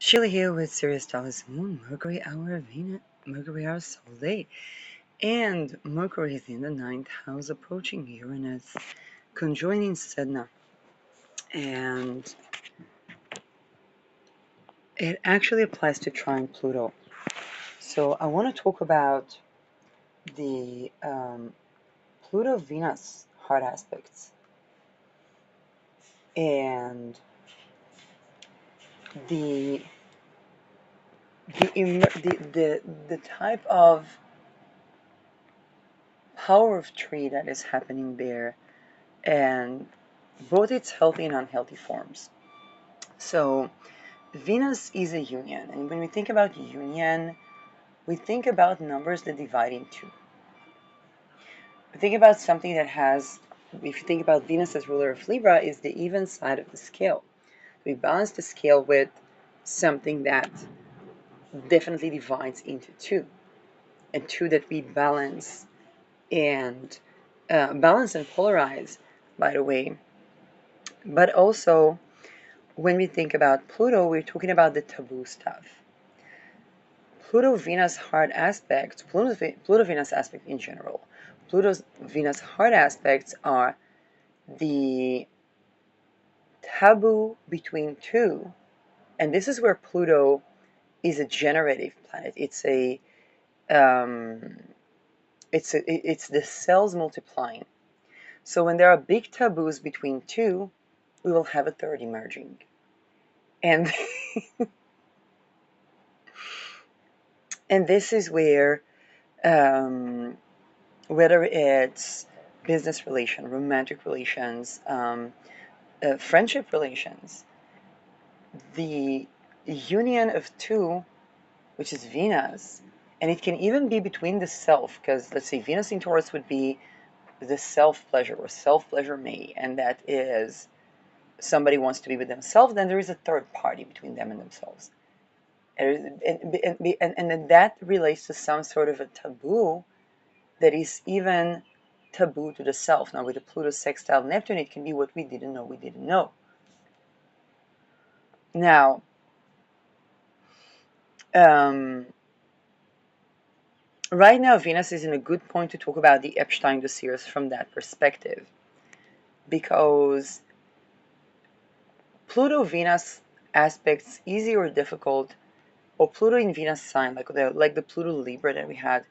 Sheila here with Sirius Dallas Moon, Mercury hour Venus, Mercury hour Soleil, and Mercury is in the ninth house approaching Uranus, conjoining Sedna, and it actually applies to trine Pluto. So I want to talk about the Pluto-Venus hard aspects and the the type of power of tree that is happening there, and both its healthy and unhealthy forms. So Venus is a union, and when we think about union, we think about numbers that divide in two. We think about something that has, if you think about Venus as ruler of Libra, is the even side of the scale. We balance the scale with something that definitely divides into two, and two that we balance and polarize, by the way. But also, when we think about Pluto, we're talking about the taboo stuff. Pluto-Venus hard aspects, Pluto-Venus aspect in general, Pluto-Venus hard aspects are the taboo between two, and this is where Pluto is a generative planet. It's the cells multiplying. So when there are big taboos between two, we will have a third emerging. And and this is where whether it's business relation, romantic relations, friendship relations, the union of two, which is Venus, and it can even be between the self, because let's say Venus in Taurus would be the self-pleasure or self-pleasure may, and that is somebody wants to be with themselves, then there is a third party between them and themselves. And then that relates to some sort of a taboo that is even taboo to the self. Now, with the Pluto sextile Neptune, it can be what we didn't know we didn't know. Now, right now, Venus is in a good point to talk about the Epstein dossiers from that perspective, because Pluto-Venus aspects, easy or difficult, or Pluto in Venus sign, like the Pluto Libra that we had,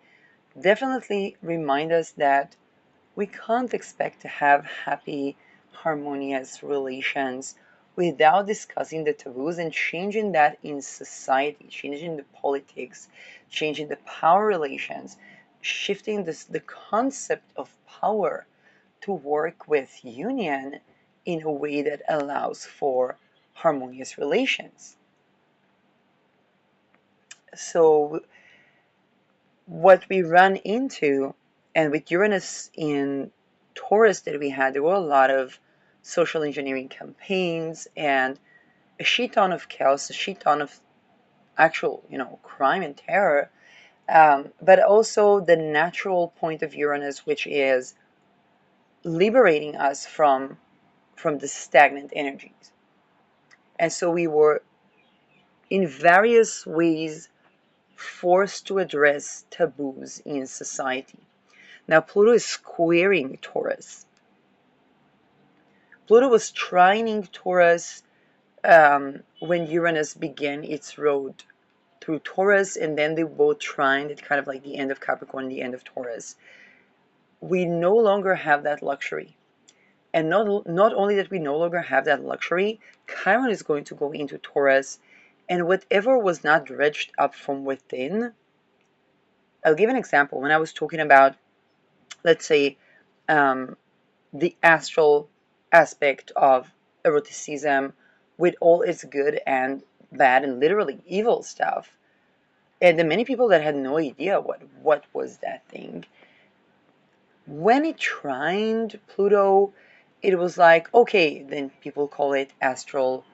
definitely remind us that we can't expect to have happy, harmonious relations without discussing the taboos and changing that in society, changing the politics, changing the power relations, shifting the concept of power to work with union in a way that allows for harmonious relations. So what we run into, and with Uranus in Taurus that we had, there were a lot of social engineering campaigns and a shit ton of chaos, a shit ton of actual, crime and terror, but also the natural point of Uranus, which is liberating us from the stagnant energies. And so we were in various ways forced to address taboos in society. Now, Pluto is squaring Taurus. Pluto was trining Taurus when Uranus began its road through Taurus, and then they both trined at kind of like the end of Capricorn and the end of Taurus. We no longer have that luxury. And not only that we no longer have that luxury, Chiron is going to go into Taurus, and whatever was not dredged up from within. I'll give an example. When I was talking about, let's say, the astral aspect of eroticism with all its good and bad and literally evil stuff. And the many people that had no idea what was that thing. When it trined Pluto, it was like, okay, then people call it astral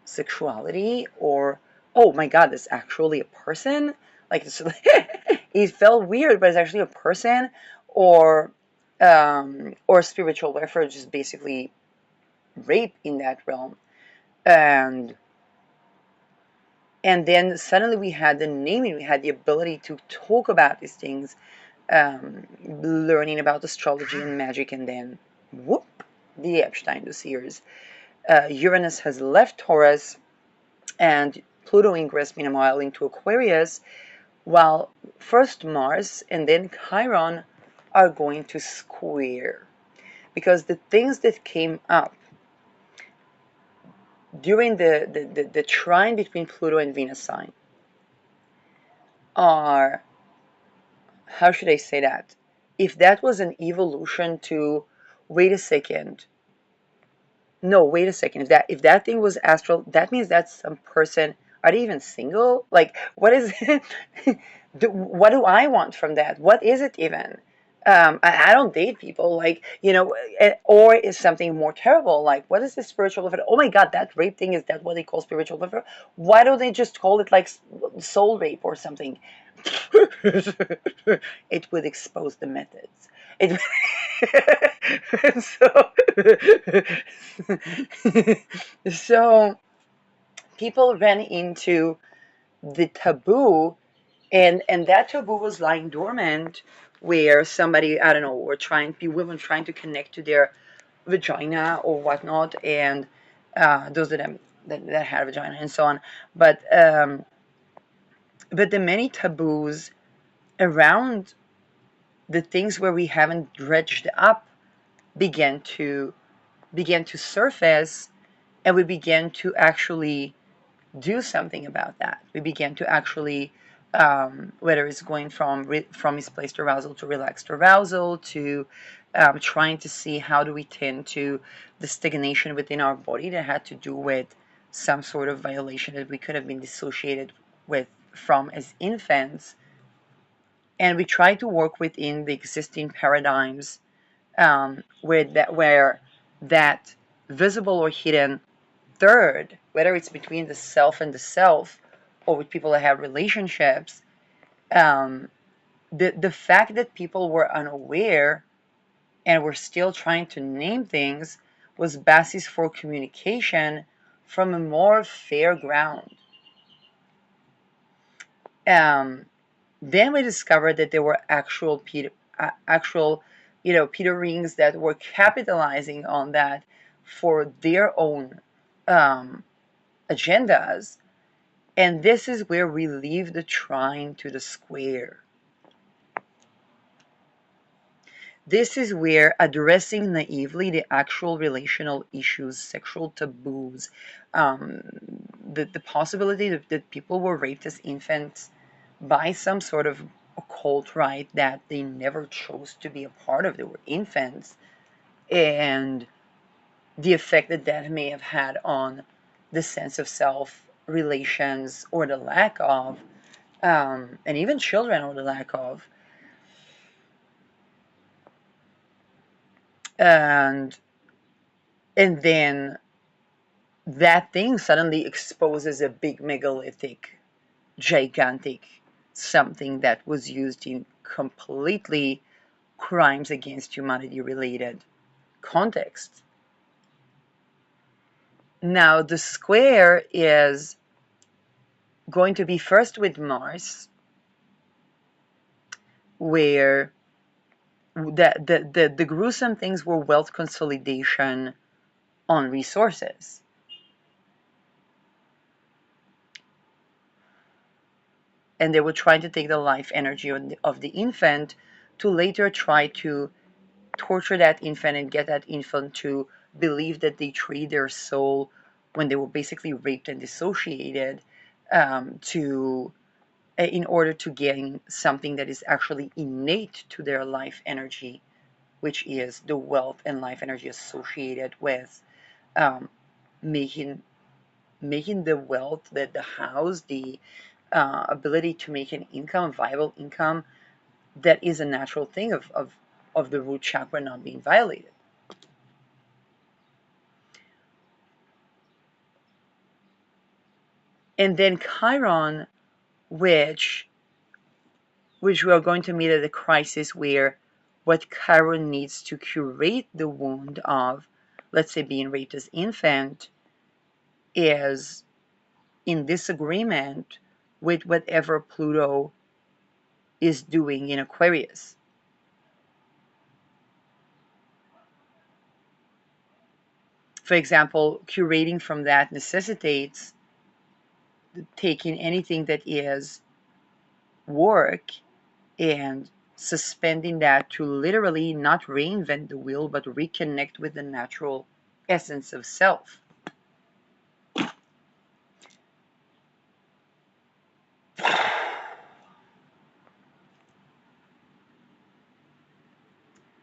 sexuality, or, oh my God, there's actually a person? Like, it felt weird, but it's actually a person, or spiritual warfare, just basically rape in that realm. And And then suddenly we had the naming, we had the ability to talk about these things, learning about astrology and magic, and then whoop, the Epstein dossiers. Uranus has left Taurus, and Pluto ingressed meanwhile into Aquarius, while first Mars and then Chiron are going to square. Because the things that came up during the trine between Pluto and Venus sign are, how should I say that? If that was an evolution to, wait a second, no, wait a second. If that thing was astral, that means that some person, are they even single? Like, what is it? What do I want from that? What is it even? I don't date people, like, or is something more terrible? Like, what is the spiritual warfare? Oh my God, that rape thing, is that what they call spiritual warfare? Why don't they just call it like soul rape or something? It would expose the methods. It so people ran into the taboo, and that taboo was lying dormant, where somebody, I don't know, were trying, women trying to connect to their vagina or whatnot, and those of them that had a vagina and so on. But the many taboos around the things where we haven't dredged up began to surface, and we began to actually do something about that. We began to actually, whether it's going from misplaced arousal to relaxed arousal, to trying to see how do we tend to the stagnation within our body that had to do with some sort of violation that we could have been dissociated with from as infants, and we try to work within the existing paradigms, where that visible or hidden third, whether it's between the self and the self, or with people that have relationships, um, the fact that people were unaware and were still trying to name things was basis for communication from a more fair ground. Um, then we discovered that there were actual, Peter rings that were capitalizing on that for their own agendas. And this is where we leave the trine to the square. This is where addressing naively the actual relational issues, sexual taboos, the possibility that people were raped as infants by some sort of occult rite that they never chose to be a part of. They were infants, and the effect that that may have had on the sense of self, relations, or the lack of, and even children, or the lack of. And then that thing suddenly exposes a big megalithic, gigantic something that was used in completely crimes against humanity related context. Now, the square is going to be first with Mars, where the gruesome things were wealth consolidation on resources. And they were trying to take the life energy of the infant to later try to torture that infant and get that infant to believe that they treated their soul when they were basically raped and dissociated, to in order to gain something that is actually innate to their life energy, which is the wealth and life energy associated with um, making the wealth, the house, the ability to make an income, viable income, that is a natural thing of the root chakra not being violated. And then Chiron, which we are going to meet at a crisis where what Chiron needs to curate the wound of, let's say, being raped as infant, is in disagreement with whatever Pluto is doing in Aquarius. For example, curating from that necessitates taking anything that is work and suspending that to literally not reinvent the wheel but reconnect with the natural essence of self.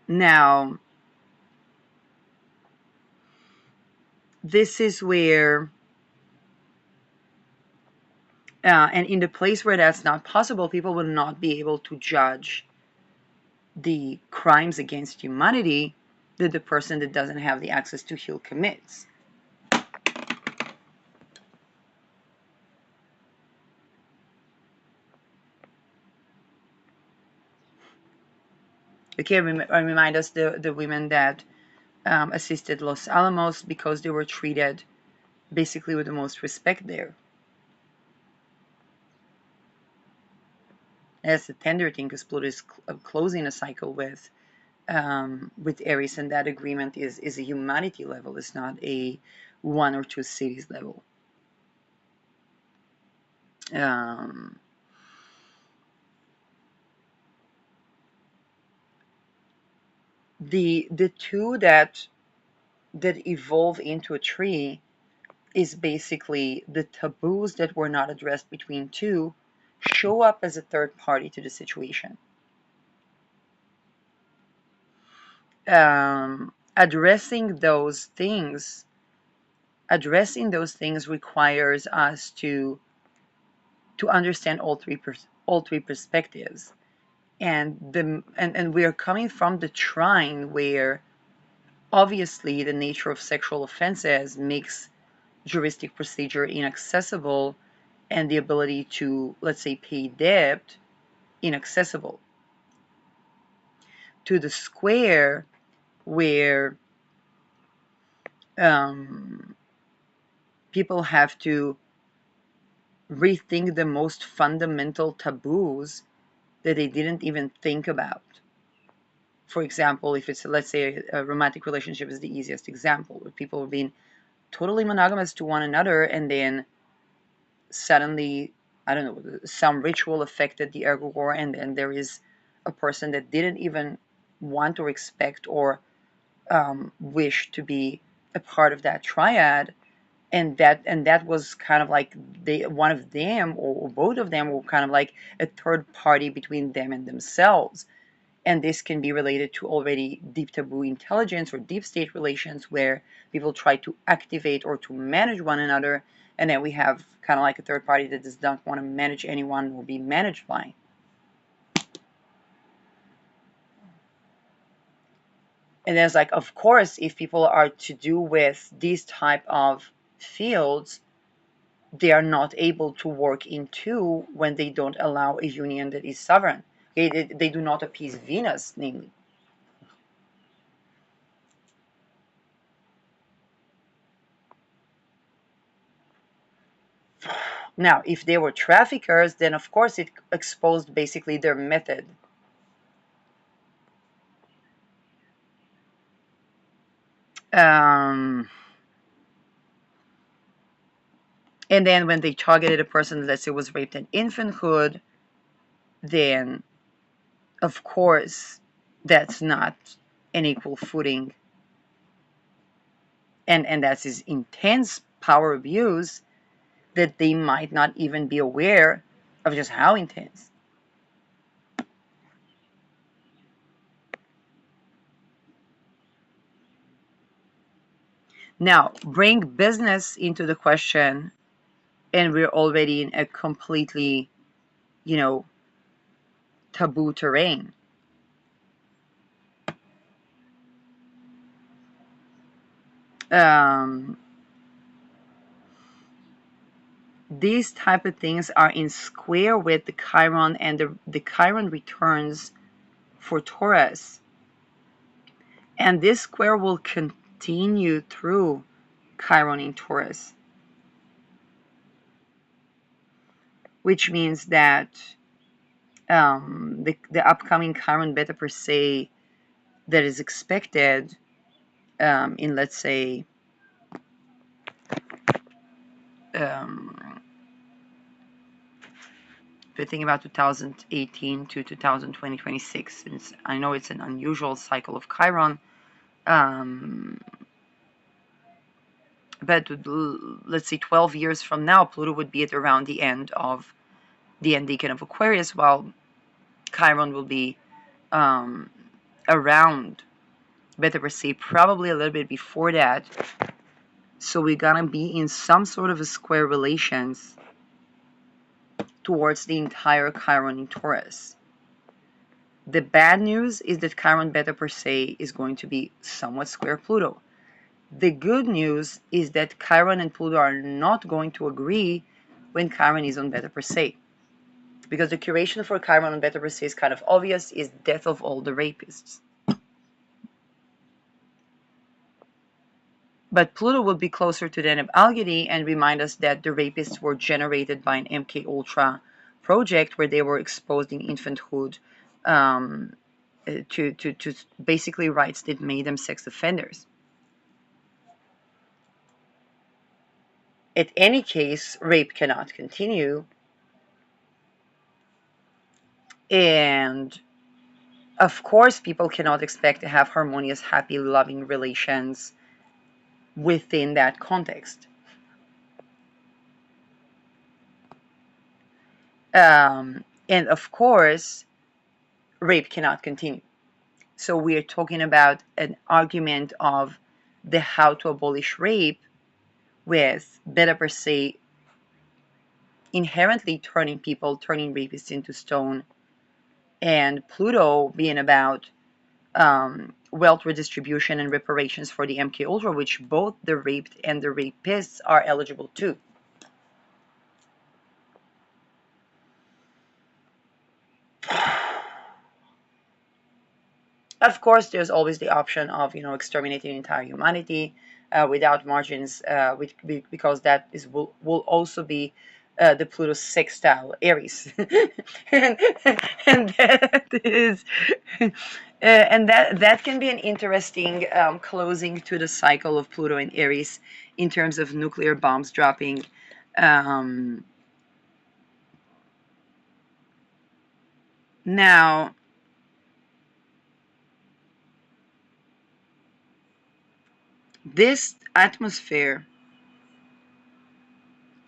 Now, this is where, and in the place where that's not possible, people will not be able to judge the crimes against humanity that the person that doesn't have the access to heal commits. Okay, I remind us the women that assisted Los Alamos because they were treated basically with the most respect there. That's a tender thing because Pluto is closing a cycle with Aries, and that agreement is a humanity level. It's not a one or two cities level. Um, the two that evolve into a tree is basically the taboos that were not addressed between two show up as a third party to the situation. Addressing those things requires us to understand all three perspectives, and we are coming from the trine where obviously the nature of sexual offenses makes juristic procedure inaccessible and the ability to, let's say, pay debt inaccessible, to the square where um, people have to rethink the most fundamental taboos that they didn't even think about. For example, if it's, let's say, a romantic relationship is the easiest example, where people have been totally monogamous to one another and then suddenly, I don't know, some ritual affected the egregore, and then there is a person that didn't even want or expect or wish to be a part of that triad, and that was kind of like one of them or both of them were kind of like a third party between them and themselves. And this can be related to already deep taboo intelligence or deep state relations where people try to activate or to manage one another, and then we have kind of like a third party that does not want to manage anyone or be managed by. And there's like, of course, if people are to do with these type of fields, they are not able to work in two when they don't allow a union that is sovereign. Okay? They do not appease Venus, namely. Now, if they were traffickers, then of course it exposed basically their method. Um, and then when they targeted a person, let's say, was raped in infanthood, then of course that's not an equal footing, and that's this intense power abuse that they might not even be aware of just how intense. Now, bring business into the question, and we're already in a completely, you know, taboo terrain. Um, these type of things are in square with the Chiron, and the Chiron returns for Taurus. And this square will continue through Chiron in Taurus. which means that the upcoming Chiron Beta Persei that is expected in, let's say, if you think about 2018 to 2026, since I know it's an unusual cycle of Chiron, but let's say 12 years from now, Pluto would be at around the end of the end decan of Aquarius, while Chiron will be around Beta Persei, probably a little bit before that. So we're gonna be in some sort of a square relations towards the entire Chiron in Taurus. The bad news is that Chiron Beta Persei is going to be somewhat square Pluto. The good news is that Chiron and Pluto are not going to agree when Chiron is on Beta Persei. Because the curation for Chiron on Beta Persei is kind of obvious, is death of all the rapists. But Pluto will be closer to Deneb Algedy and remind us that the rapists were generated by an MK Ultra project where they were exposed in infanthood to basically rights that made them sex offenders. In any case, rape cannot continue, and of course people cannot expect to have harmonious, happy, loving relations within that context. And of course, rape cannot continue. So we are talking about an argument of the how to abolish rape, with Beta Persei inherently turning rapists into stone, and Pluto being about wealth redistribution and reparations for the MK Ultra, which both the raped and the rapists are eligible to. Of course, there's always the option of exterminating entire humanity without margins, because that will also be the Pluto sextile Aries, and, and that is. And that can be an interesting closing to the cycle of Pluto and Aries in terms of nuclear bombs dropping. Now, this atmosphere,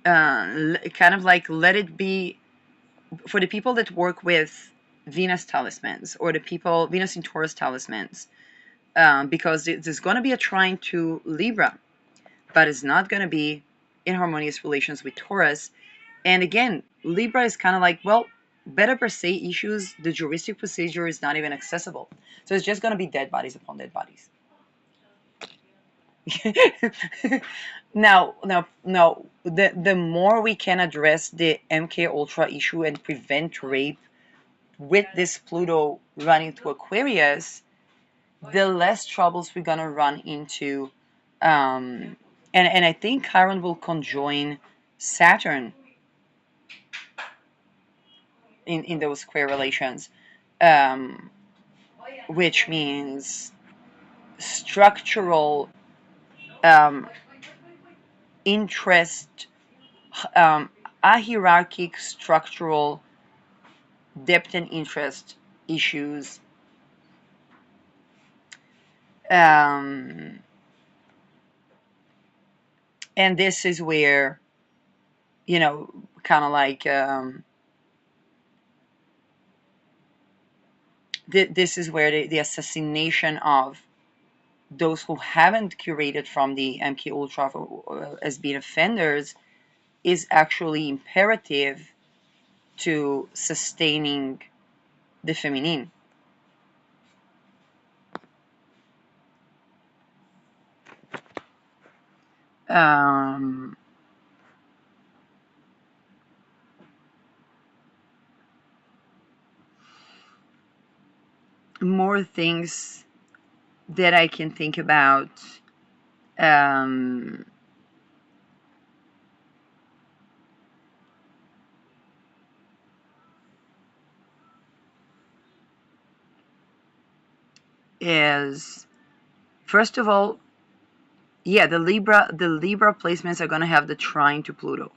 kind of like, let it be for the people that work with Venus talismans, or the people Venus in Taurus talismans, because there's going to be a trine to Libra, but it's not going to be in harmonious relations with Taurus. And again, Libra is kind of like, well, Beta Persei issues, the juristic procedure is not even accessible, so it's just going to be dead bodies upon dead bodies. Now, the more we can address the MK Ultra issue and prevent rape with this Pluto running through Aquarius, the less troubles we're gonna run into. And I think Chiron will conjoin Saturn in those square relations, which means structural interest, ahierarchic structural depth and interest issues. And this is where, kind of like, this is where the assassination of those who haven't curated from the MK Ultra as being offenders is actually imperative to sustaining the feminine. More things that I can think about. is, first of all, yeah, the Libra placements are gonna have the trine to Pluto.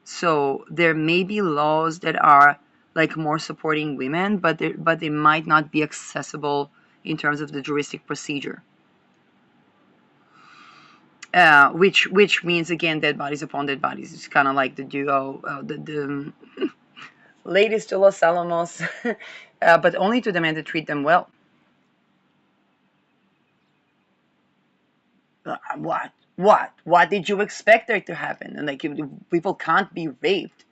So there may be laws that are like more supporting women, but they might not be accessible in terms of the juristic procedure. Which means again dead bodies upon dead bodies. It's kind of like the duo, the ladies to Los Alamos, but only to the men that treat them well. What did you expect there to happen? And like people can't be raped.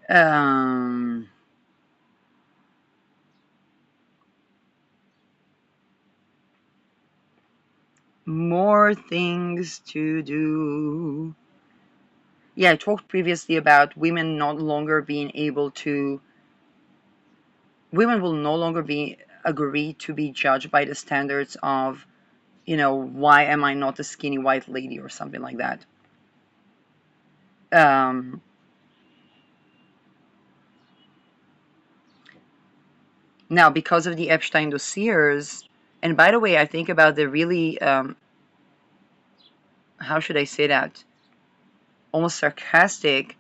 Um, More things to do. Yeah, I talked previously about women not longer being able to. Women will no longer be agreed to be judged by the standards of, why am I not a skinny white lady or something like that. Um, Now, because of the Epstein dossiers, and by the way, I think about the really, how should I say that, almost sarcastic,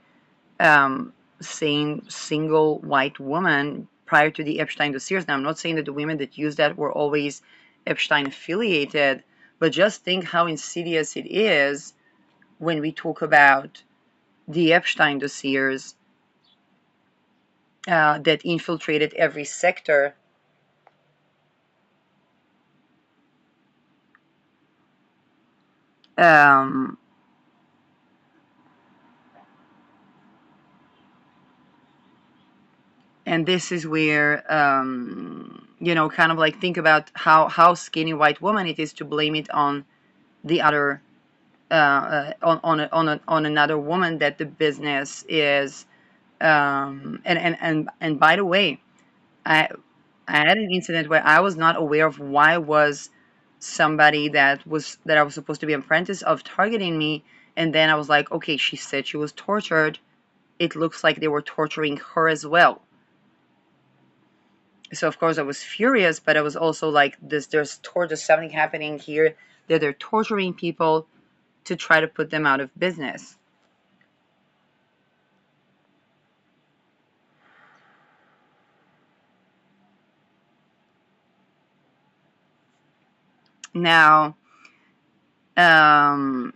saying single white woman prior to the Epstein dossiers. Now, I'm not saying that the women that used that were always Epstein affiliated, but just think how insidious it is when we talk about the Epstein dossiers that infiltrated every sector. Um, and this is where, kind of like think about how skinny white woman it is to blame it on the other, on another woman that the business is. And by the way, I I had an incident where I was not aware of why was somebody that I was supposed to be an apprentice of targeting me, and then I was like, okay, she said she was tortured. It looks like they were torturing her as well. So of course I was furious, but I was also like, there's something happening here that they're torturing people to try to put them out of business. Now, um,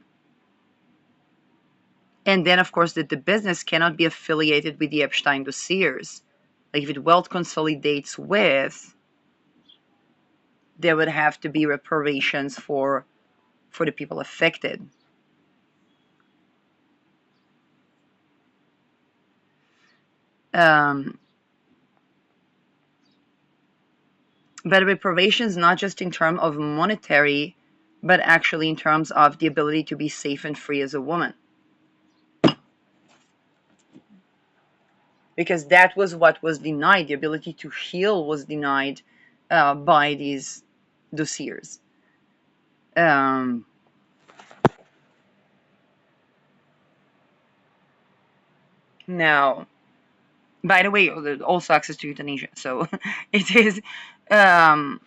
and then of course that the business cannot be affiliated with the Epstein dossiers. Like if it wealth consolidates with, there would have to be reparations for the people affected. Um, but reparations not just in terms of monetary, but actually in terms of the ability to be safe and free as a woman. Because that was what was denied. The ability to heal was denied by these dossiers. Um, Now, by the way, also access to euthanasia. So it is, um,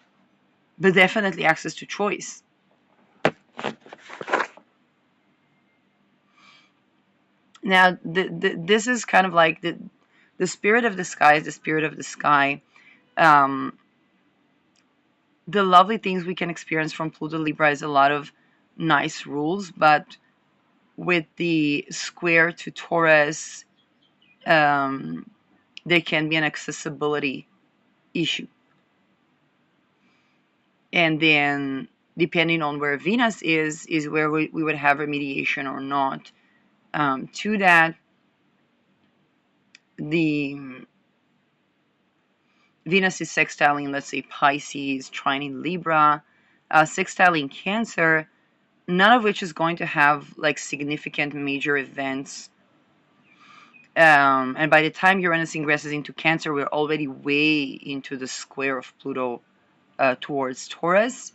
but definitely access to choice. Now, this is kind of like the spirit of the sky is the spirit of the sky. Um, the lovely things we can experience from Pluto Libra is a lot of nice rules, but with the square to Taurus, um, there can be an accessibility issue. And then, depending on where Venus is where we would have remediation or not. To that, the Venus is sextiling, let's say, Pisces, trining Libra, sextiling Cancer, none of which is going to have like significant major events. And by the time Uranus ingresses into Cancer, we're already way into the square of Pluto towards Taurus.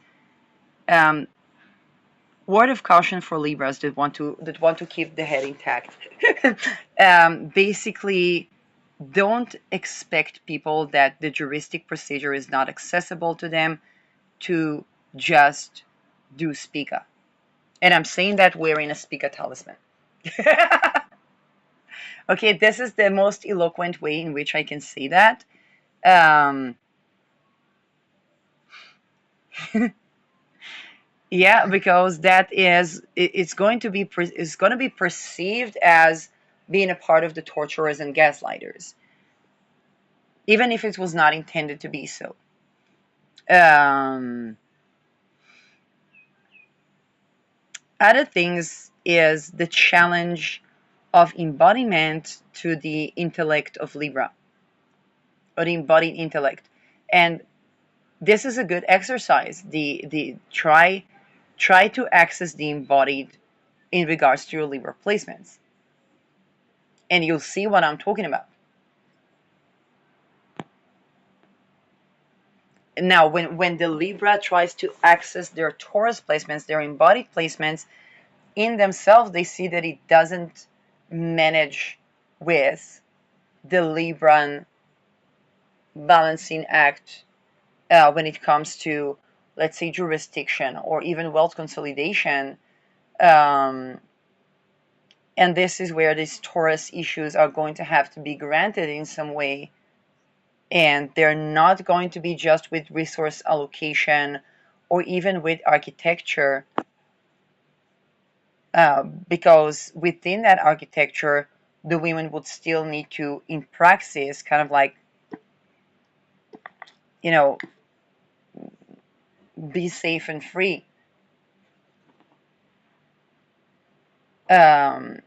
Um, Word of caution for Libras that want to keep the head intact. Basically, don't expect people that the juristic procedure is not accessible to them to just do Spica. And I'm saying that wearing a Spica talisman. Okay, this is the most eloquent way in which I can say that. Um, yeah, because that is it's going to be it's going to be perceived as being a part of the torturers and gaslighters, even if it was not intended to be so. Um, Other things is the challenge of embodiment to the intellect of Libra, or the embodied intellect. And this is a good exercise. The try to access the embodied in regards to your Libra placements. And you'll see what I'm talking about. Now, when the Libra tries to access their Taurus placements, their embodied placements, in themselves, they see that it doesn't manage with the Libran balancing act when it comes to, let's say, jurisdiction or even wealth consolidation. Um, and this is where these Taurus issues are going to have to be granted in some way. And they're not going to be just with resource allocation or even with architecture, because within that architecture, the women would still need to, in praxis, kind of like, you know, be safe and free. Um,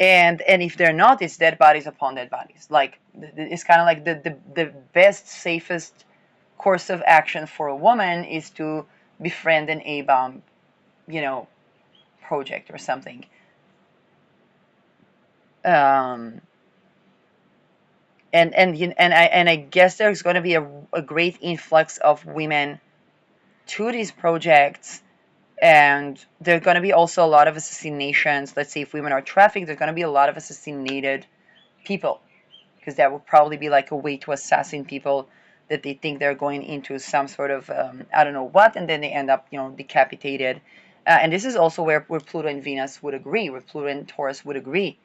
and if they're not, it's dead bodies upon dead bodies. Like it's kind of like the best, safest course of action for a woman is to befriend an A-bomb, you know, project or something. Um, and I guess there's going to be a great influx of women to these projects, and there are going to be also a lot of assassinations. Let's say if women are trafficked, there's going to be a lot of assassinated people, because that would probably be like a way to assassinate people that they think they're going into some sort of I don't know what, and then they end up, decapitated. And this is also where Pluto and Venus would agree, where Pluto and Taurus would agree.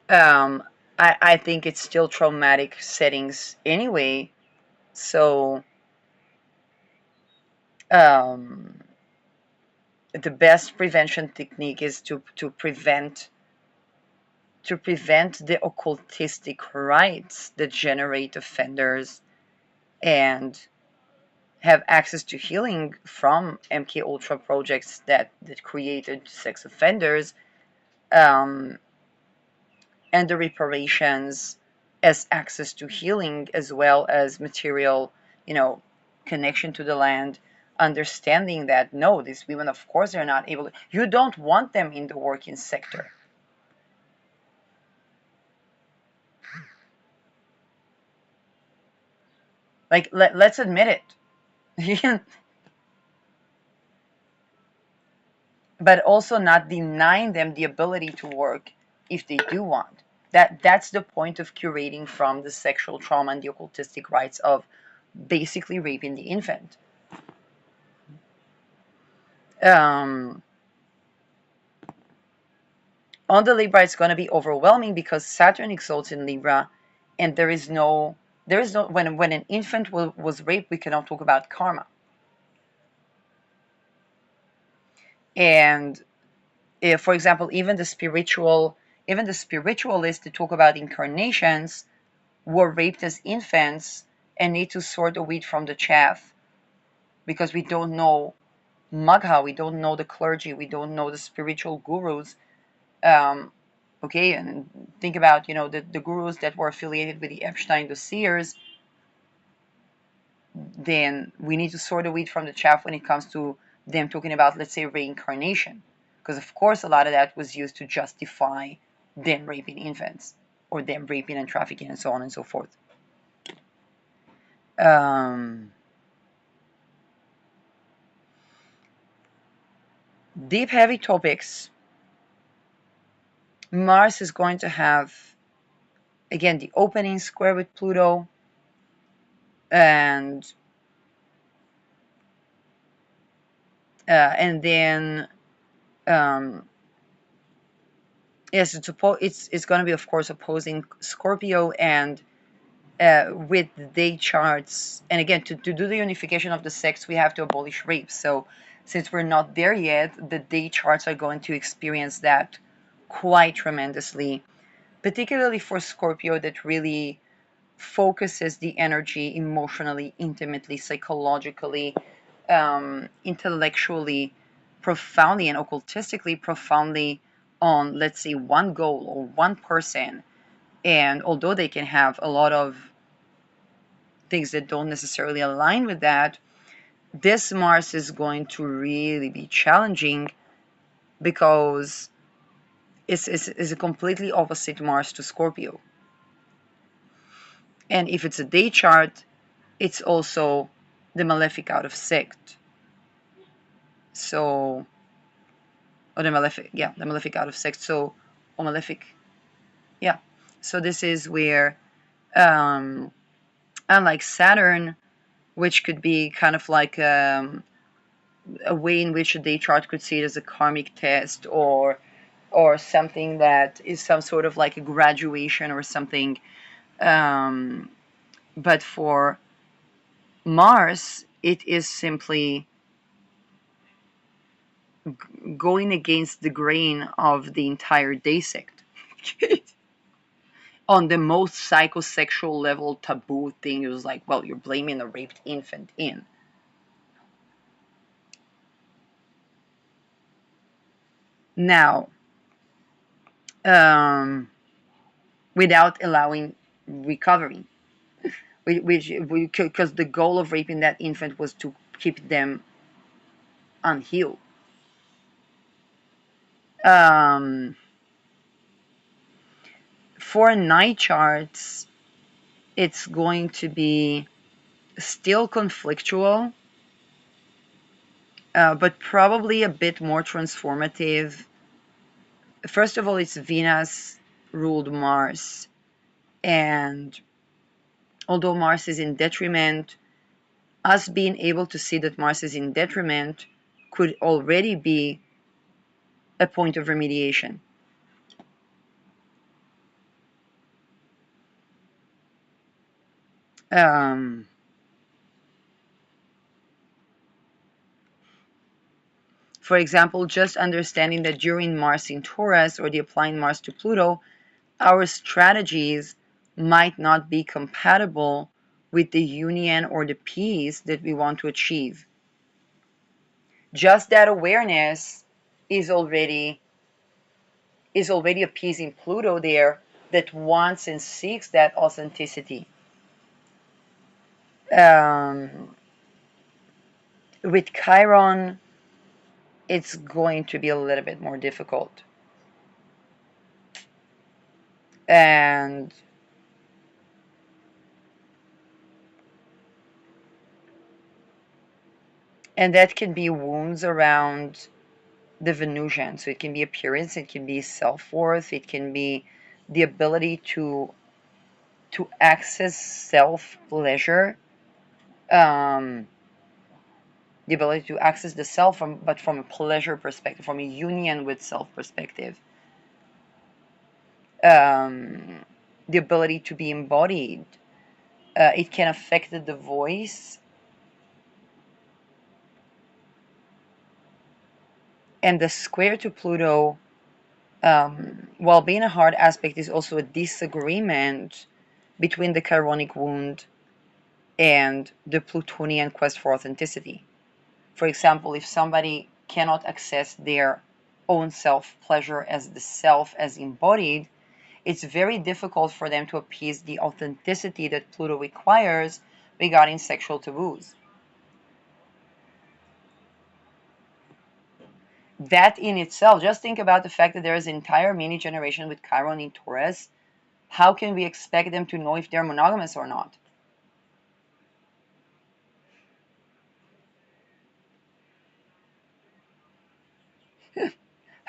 Um, I think it's still traumatic settings anyway. So um, the best prevention technique is to prevent the occultistic rites that generate offenders, and have access to healing from MK Ultra projects that created sex offenders, um, and the reparations as access to healing as well as material, you know, connection to the land, understanding that no, these women, of course, they're not able to, you don't want them in the working sector. Like, let's admit it. But also not denying them the ability to work if they do want. That's the point of curating from the sexual trauma and the occultistic rites of basically raping the infant. Um, on the Libra, it's going to be overwhelming because Saturn exalts in Libra, and there is no when an infant was raped, we cannot talk about karma. And if, for example, even the spiritualists that talk about incarnations were raped as infants and need to sort the wheat from the chaff, because we don't know Magha, we don't know the clergy, we don't know the spiritual gurus. Um, okay, and think about, the gurus that were affiliated with the Epstein dossiers. Then we need to sort the wheat from the chaff when it comes to them talking about, let's say, reincarnation, because of course a lot of that was used to justify them raping infants, or them raping and trafficking and so on and so forth. Um, Deep, heavy topics. Mars is going to have, again, the opening square with Pluto, and then yes, it's going to be, of course, opposing Scorpio, and with the day charts. And again, to do the unification of the sex, we have to abolish rape. So since we're not there yet, the day charts are going to experience that quite tremendously, particularly for Scorpio, that really focuses the energy emotionally, intimately, psychologically, intellectually, profoundly, and occultistically profoundly on, let's say, one goal or one person. And although they can have a lot of things that don't necessarily align with that, this Mars is going to really be challenging because it's a completely opposite Mars to Scorpio. And if it's a day chart, it's also the malefic out of sect. So, or the malefic out of sect. So, or malefic, yeah. So this is where, um, unlike Saturn, which could be kind of like a way in which a day chart could see it as a karmic test, or something that is some sort of like a graduation or something. But for Mars, it is simply going against the grain of the entire day sect. On the most psychosexual level taboo thing, it was like, well, you're blaming a raped infant in. Now, um, without allowing recovery, which because the goal of raping that infant was to keep them unhealed. Um, for night charts, it's going to be still conflictual, but probably a bit more transformative. First of all, it's Venus ruled Mars, and although Mars is in detriment, us being able to see that Mars is in detriment could already be a point of remediation. Um, for example, just understanding that during Mars in Taurus, or the applying Mars to Pluto, our strategies might not be compatible with the union or the peace that we want to achieve. Just that awareness is already appeasing Pluto there, that wants and seeks that authenticity. Um, with Chiron, it's going to be a little bit more difficult. And that can be wounds around the Venusian. So it can be appearance, it can be self-worth, it can be the ability to access self-pleasure, um, the ability to access the self, but from a pleasure perspective, from a union with self perspective. Um, the ability to be embodied. It can affect the voice. And the square to Pluto, while being a hard aspect, is also a disagreement between the Chironic wound and the Plutonian quest for authenticity. For example, if somebody cannot access their own self pleasure as the self as embodied, it's very difficult for them to appease the authenticity that Pluto requires regarding sexual taboos. That in itself, just think about the fact that there is an entire mini generation with Chiron in Taurus. How can we expect them to know if they're monogamous or not?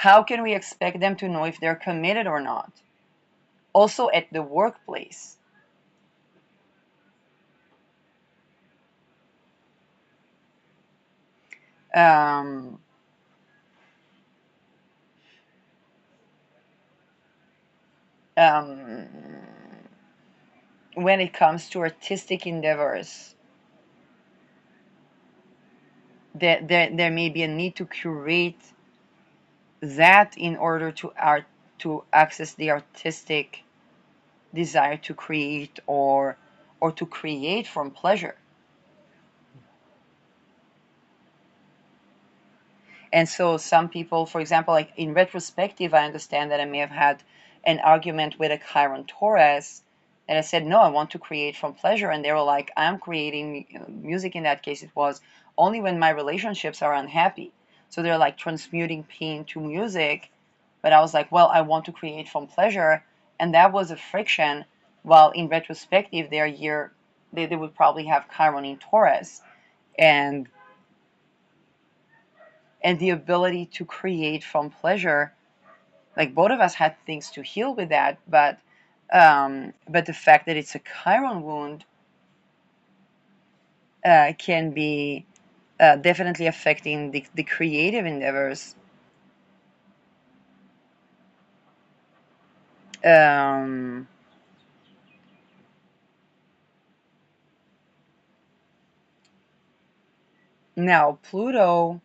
How can we expect them to know if they're committed or not? Also at the workplace. Um, um, when it comes to artistic endeavors, there may be a need to curate that in order to access the artistic desire to create, or to create from pleasure. And so some people, for example, like in retrospective, I understand that I may have had an argument with a Chiron Taurus, and I said, no, I want to create from pleasure. And they were like, I'm creating music. In that case, it was only when my relationships are unhappy. So they're like transmuting pain to music. But I was like, well, I want to create from pleasure. And that was a friction. While in retrospective, their year, they would probably have Chiron in Taurus. And the ability to create from pleasure, like both of us had things to heal with that, but the fact that it's a chiron wound can be definitely affecting the creative endeavors. um, Now Pluto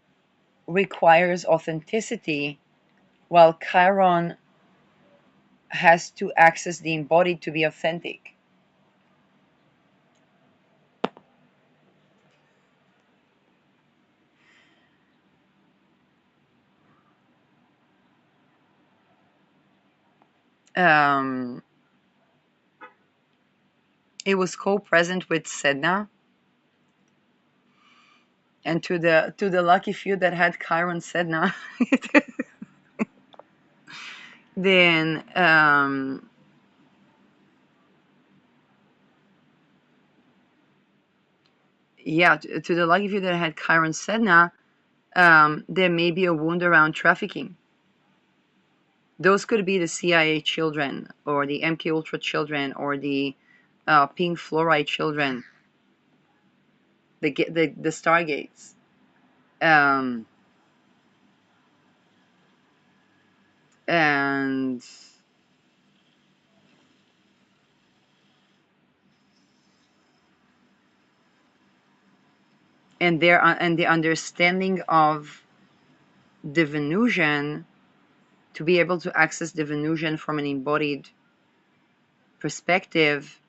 requires authenticity, while chiron has to access the embodied to be authentic. um, it was co-present with Sedna. And to the lucky few that had Chiron Sedna, then yeah, to the lucky few that had Chiron Sedna, there may be a wound around trafficking. Those could be the CIA children, or the MK Ultra children, or the pink fluoride children, the Stargates. Um, and and the understanding of the Venusian, to be able to access the Venusian from an embodied perspective.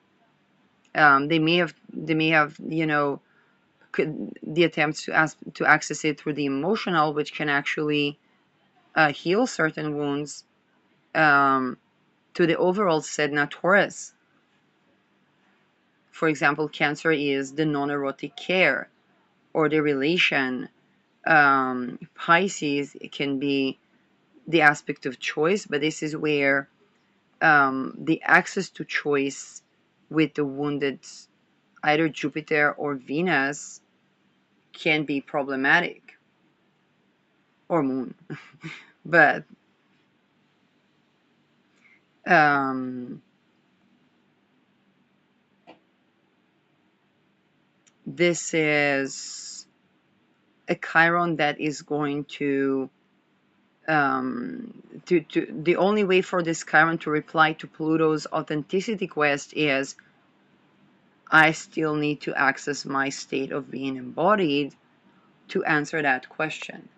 They may have the attempts to access it through the emotional, which can actually heal certain wounds, um, to the overall Sedna Taurus. For example, Cancer is the non-erotic care or the relation. Pisces, it can be the aspect of choice, but this is where the access to choice with the wounded, either Jupiter or Venus, can be problematic, or Moon. But um, this is a Chiron that is going to the only way for this Chiron to reply to Pluto's authenticity quest is, I still need to access my state of being embodied to answer that question.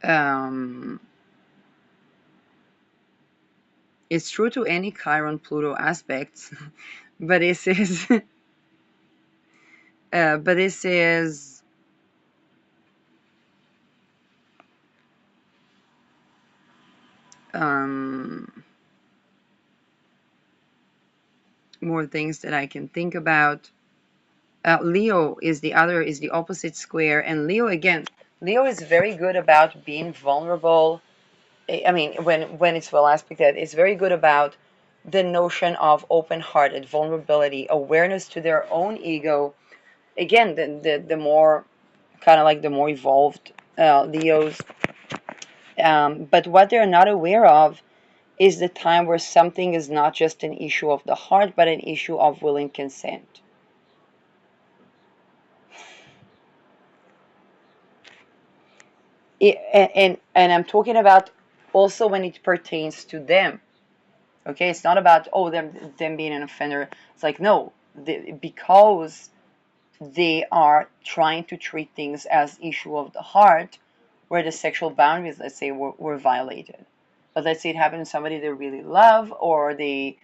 Um, it's true to any Chiron Pluto aspects, but this is but this is um, more things that I can think about. Leo is the opposite square, and Leo again. Leo is very good about being vulnerable. I mean, when it's well aspected, it's very good about the notion of open-hearted vulnerability, awareness to their own ego. Again, the more kind of like the more evolved Leos, but what they're not aware of is the time where something is not just an issue of the heart, but an issue of willing consent. And I'm talking about also when it pertains to them. Okay, it's not about them being an offender. It's like no, because they are trying to treat things as issue of the heart, where the sexual boundaries, let's say, were violated. But let's say it happened to somebody they really love, or they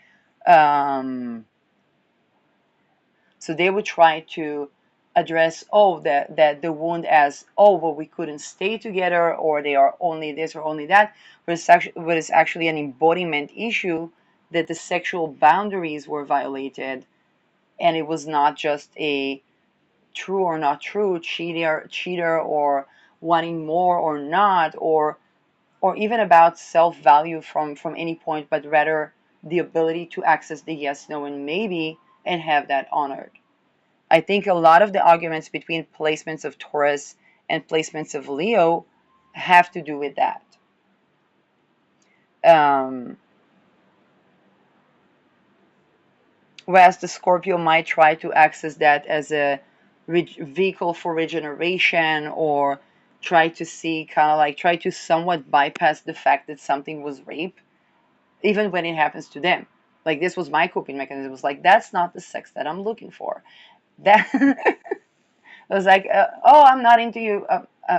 so they would try to address that the wound as well, we couldn't stay together, or they are only this or only that, but it's actually an embodiment issue, that the sexual boundaries were violated, and it was not just a true or not true, cheater or wanting more or not, or even about self-value from any point, but rather the ability to access the yes, no, and maybe, and have that honored. I think a lot of the arguments between placements of Taurus and placements of Leo have to do with that. Um, Whereas the Scorpio might try to access that as a vehicle for regeneration, or try to see kind of like try to somewhat bypass the fact that something was rape, even when it happens to them. Like this was my coping mechanism. It was like, that's not the sex that I'm looking for. That I was like, oh, I'm not into you.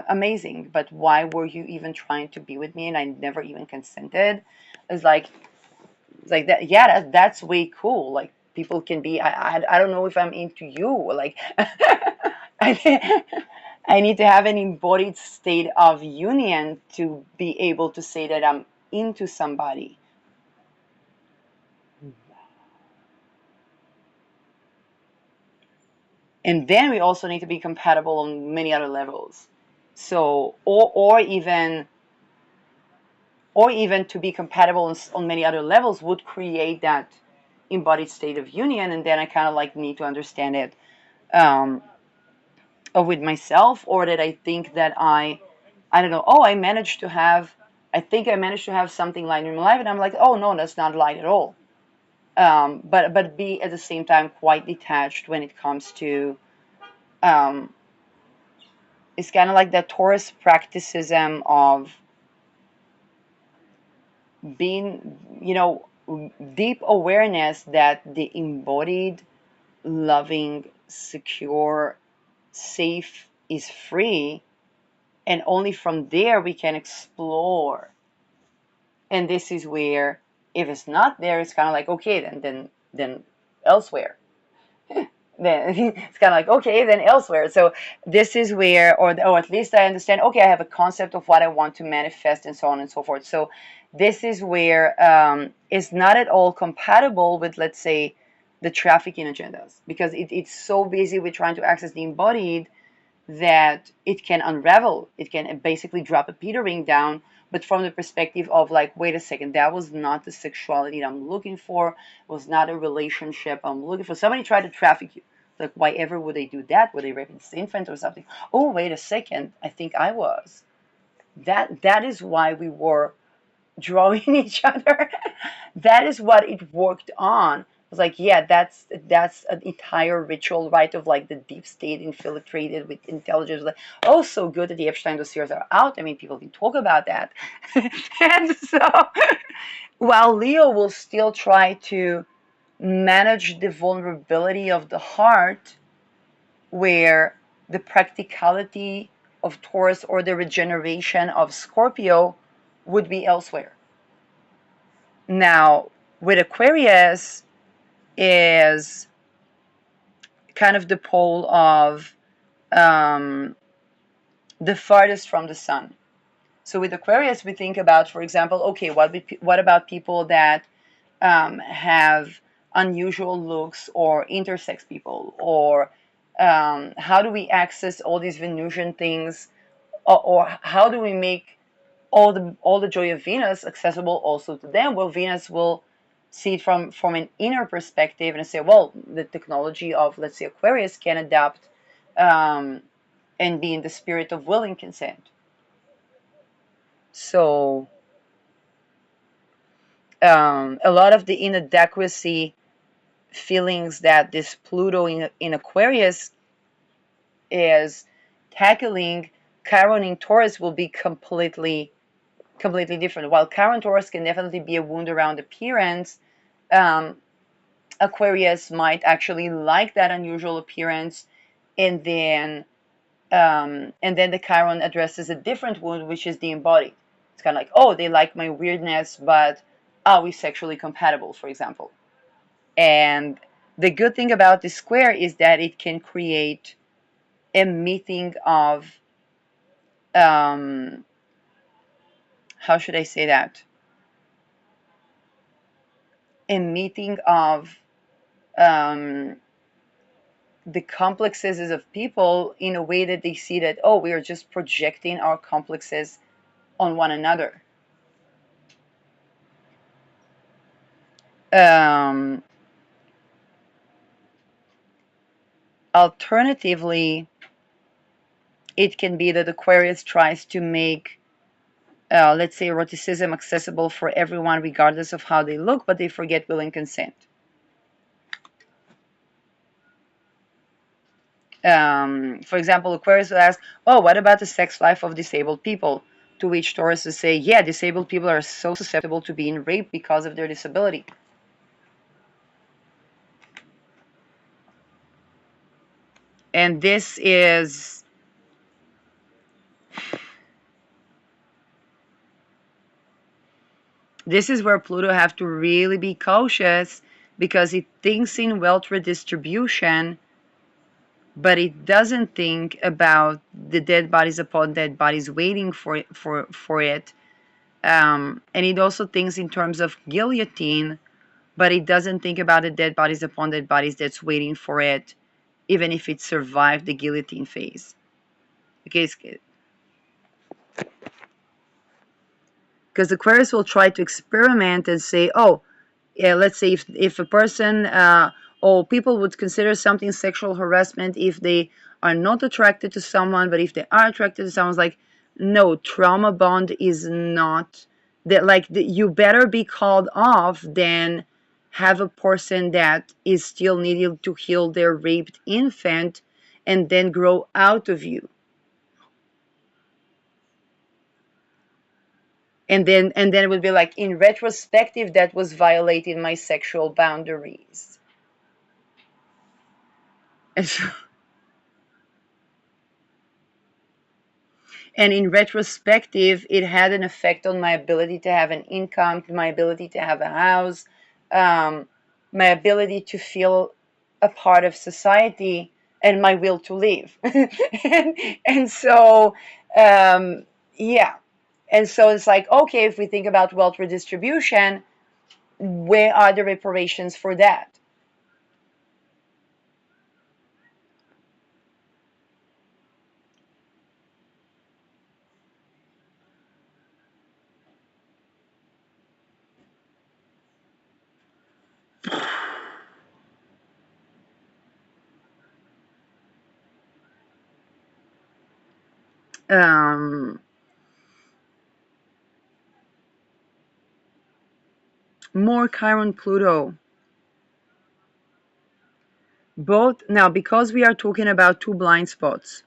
Amazing, but why were you even trying to be with me? And I never even consented. It's like, that. Yeah, that's way cool. Like people can be. I don't know if I'm into you. Like, I I need to have an embodied state of union to be able to say that I'm into somebody. And then we also need to be compatible on many other levels. So, or even to be compatible on many other levels would create that embodied state of union. And then I kind of like need to understand it um, with myself, or that I think that I don't know, I think I managed to have something light in my life, and I'm like, oh no, that's not light at all. But be at the same time quite detached when it comes to um, it's kind of like that Taurus practicism of being, deep awareness that the embodied, loving, secure, safe is free, and only from there we can explore. And this is where, if it's not there, it's kind of like, okay, then elsewhere. Then it's kind of like, okay, then elsewhere. So this is where, or at least I understand, okay, I have a concept of what I want to manifest, and so on and so forth. So this is where it's not at all compatible with, let's say, the trafficking agendas, because it's so busy with trying to access the embodied that it can unravel. It can basically drop a Peter ring down, but from the perspective of like, wait a second, that was not the sexuality that I'm looking for. It was not a relationship I'm looking for. Somebody tried to traffic you. Like, why ever would they do that? Would they rape this infant or something? Oh, wait a second, I think I was. That is why we were drawing each other. That is what it worked on. I was like, yeah, that's an entire ritual, right? Of like the deep state infiltrated with intelligence. Like, oh, so good that the Epstein dossiers are out. I mean, people can talk about that. And so, while Leo will still try to manage the vulnerability of the heart, where the practicality of Taurus or the regeneration of Scorpio would be elsewhere. Now, with Aquarius is kind of the pole of um, the farthest from the sun. So with Aquarius, we think about, for example, okay, what about people that have unusual looks, or intersex people, or how do we access all these Venusian things, or how do we make all the joy of Venus accessible also to them? Well, Venus will see it from an inner perspective and say, well, the technology of, let's say, Aquarius can adapt, um, and be in the spirit of will and consent. So a lot of the inadequacy feelings that this Pluto in Aquarius is tackling, Chiron in Taurus will be completely different. While Chiron Taurus can definitely be a wound around appearance, um, Aquarius might actually like that unusual appearance, and then the Chiron addresses a different wound, which is the embodied. It's kind of like, oh, they like my weirdness, but are we sexually compatible, for example? And the good thing about the square is that it can create a meeting of, um, how should I say that? A meeting of, um, the complexes of people in a way that they see that, oh, we are just projecting our complexes on one another. Um, Alternatively, it can be that Aquarius tries to make, let's say, eroticism accessible for everyone, regardless of how they look, but they forget will and consent. For example, Aquarius will ask, oh, what about the sex life of disabled people? To which Taurus will say, yeah, disabled people are so susceptible to being raped because of their disability. And this is where Pluto have to really be cautious, because it thinks in wealth redistribution, but it doesn't think about the dead bodies upon dead bodies waiting for it. And it also thinks in terms of guillotine, but it doesn't think about the dead bodies upon dead bodies that's waiting for it, even if it survived the guillotine phase. Okay, because Aquarius will try to experiment and say, oh, yeah, let's say if a person, or people would consider something sexual harassment if they are not attracted to someone, but if they are attracted to someone, it's like, no, trauma bond is not that. Like, you better be called off than have a person that is still needing to heal their raped infant and then grow out of you. And then it would be like, in retrospective, that was violating my sexual boundaries. And so, and in retrospective, it had an effect on my ability to have an income, my ability to have a house, um, my ability to feel a part of society, and my will to live. And so, um, yeah. And so it's like, okay, if we think about wealth redistribution, where are the reparations for that? Um, More Chiron Pluto. Both now, because we are talking about two blind spots.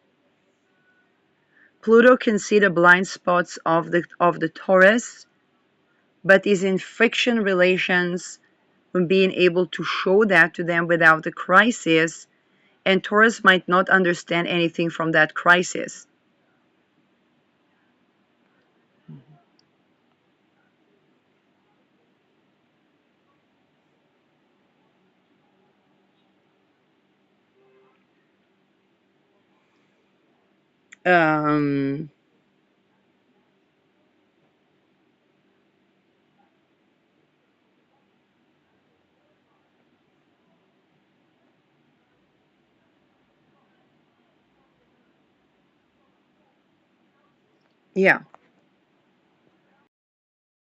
Pluto can see the blind spots of the Taurus, but is in friction relations when being able to show that to them without the crisis, and Taurus might not understand anything from that crisis. Um, yeah.